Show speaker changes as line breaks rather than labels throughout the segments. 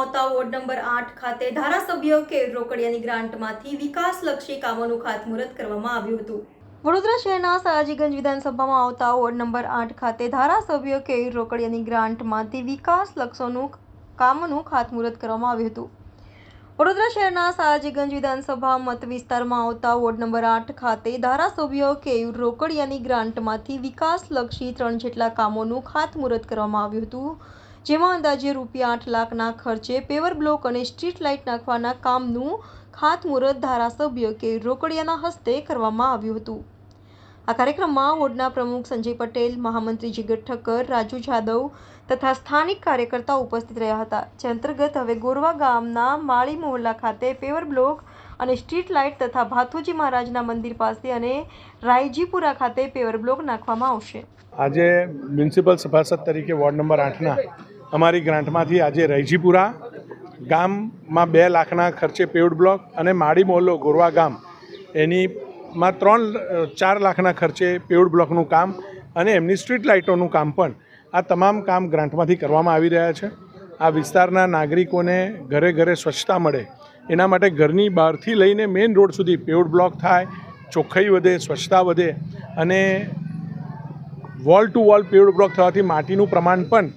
આવતા ward number 8 ખાતે ધારાસભ્ય કેયુર રોકડિયાની ગ્રાન્ટમાંથી વિકાસલક્ષી કામોનું ખાતમુહૂર્ત કરવામાં આવ્યું હતું। વડોદરા શહેરના સયાજીગંજ વિધાનસભામાં આવતા વોર્ડ નંબર 8 ખાતે ધારાસભ્ય કેયુર રોકડિયાની ગ્રાન્ટમાંથી વિકાસલક્ષીનું કામનું ખાતમુહૂર્ત કરવામાં આવ્યું હતું। વડોદરા શહેરના સયાજીગંજ વિધાનસભા મત વિસ્તારમાં આવતા વોર્ડ નંબર 8 ખાતે ધારાસભ્ય કેયુર રોકડિયાની ગ્રાન્ટમાંથી વિકાસલક્ષી 3 જેટલા કામોનું ખાતમુહૂર્ત કરવામાં આવ્યું હતું, જેમાં અંદાજે ₹8 લાખના ખર્ચે પેવર બ્લોક અને સ્ટ્રીટ લાઇટ નાખવાના કામનું ખાતમુહૂર્ત ધારાસભ્ય કેયુર રોકડિયાના હસ્તે કરવામાં આવ્યું હતું। આ કાર્યક્રમમાં વોર્ડના પ્રમુખ સંજય પટેલ, મહામંત્રી જીગર ઠક્કર, રાજુ જાદવ તથા સ્થાનિક કાર્યકર્તાઓ ઉપસ્થિત રહ્યા હતા। જે અંતર્ગત હવે ગોરવા ગામના માળી મોહલ્લા ખાતે પેવર બ્લોક અને સ્ટ્રીટ લાઇટ તથા ભાથુજી મહારાજના મંદિર પાસે અને રાયજીપુરા ખાતે પેવર બ્લોક નાખવામાં આવશે।
આજે મ્યુનિસિપલ સભાસદ તરીકે વોર્ડ નંબર 8ના અમારી ગ્રાન્ટમાંથી આજે રાયજીપુરા ગામમાં 2 લાખના ખર્ચે પેવડ બ્લોક અને માળી મોહલ્લો ગોરવા ગામ એનીમાં 4 લાખના ખર્ચે પેવડ બ્લોકનું કામ અને એમની સ્ટ્રીટ લાઇટોનું કામ પણ આ તમામ કામ ગ્રાન્ટમાંથી કરવામાં આવી રહ્યા છે। આ વિસ્તારના નાગરિકોને ઘરે ઘરે સ્વચ્છતા મળે એના માટે ઘરની બહારથી લઈને મેઇન રોડ સુધી પેવડ બ્લોક થાય, ચોખ્ખાઈ વધે, સ્વચ્છતા વધે અને વોલ ટુ વોલ પેવડ બ્લોક થવાથી માટીનું પ્રમાણ પણ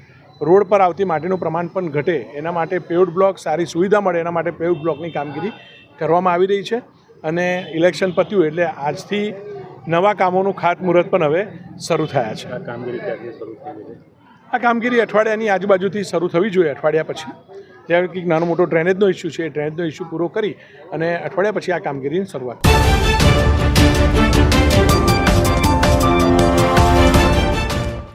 રોડ પર આવતી માટીનું પ્રમાણ પણ ઘટે, એના માટે પેવડ બ્લોક સારી સુવિધા મળે એના માટે પેવડ બ્લોકની કામગીરી કરવામાં આવી રહી છે। અને ઇલેક્શન પત્યું એટલે આજથી નવા કામોનું ખાતમુહૂર્ત પણ હવે શરૂ થયા છે। આ કામગીરી અઠવાડિયાની આજુબાજુથી શરૂ થવી જોઈએ। અઠવાડિયા પછી જ્યારે કંઈક નાનો મોટો ડ્રેનેજનો ઇસ્યુ છે એ ડ્રેનેજનો ઇસ્યુ પૂરો કરી અને અઠવાડિયા પછી આ કામગીરીની શરૂઆત